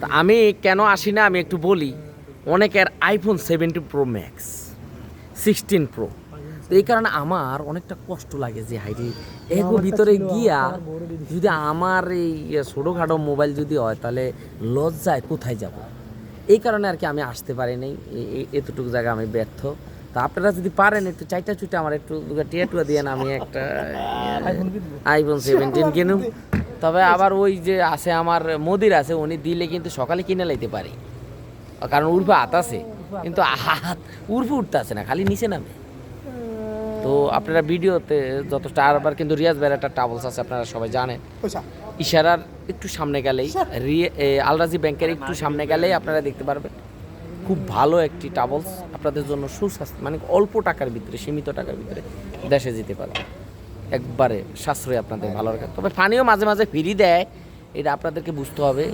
তা আমি কেন আসি না আমি একটু বলি। অনেকের আইফোন 17 প্রো ম্যাক্স, 16 প্রো, তো এই কারণে আমার অনেকটা কষ্ট লাগে যে হাইরে এগো ভিতরে গিয়া যদি আমার এই ছোটোখাটো মোবাইল যদি হয় তাহলে লজ্জায় কোথায় যাব। এই কারণে আর কি আমি আসতে পারি নাই, এতটুকু জায়গা আমি ব্যর্থ। তা আপনারা যদি পারেন একটু চাইটা চুইটা আমার একটু টিয়া টুয়া দিয়ে আমি একটা আইফোন 17 কিনুম। তবে আবার ওই যে আছে আমার মোদির আছে, উনি দিলে কিন্তু সকালে কিনে লাইতে পারি, কারণ উর্ফে হাত আছে, কিন্তু হাত উর্ফে উঠতে আছে না, খালি নিচে নামে। তো আপনারা ভিডিওতে যত আরবার কিন্তু রিয়াজ ভাইয়ের একটা ট্রাভেলস আছে, আপনারা সবাই জানেন। ইশারার একটু সামনে গেলেই আলরাজি ব্যাংকের একটু সামনে গেলেই আপনারা দেখতে পারবেন খুব ভালো একটি ট্রাভেলস আপনাদের জন্য সুস্বাস্থ্য, মানে অল্প টাকার ভিতরে, সীমিত টাকার ভিতরে দেশে যেতে পারবেন, একবারে সাশ্রয় আপনাদের ভালো রাখে। তবে পানিও মাঝে মাঝে ফ্রি দেয়, এটা আপনাদেরকে বুঝতে হবে।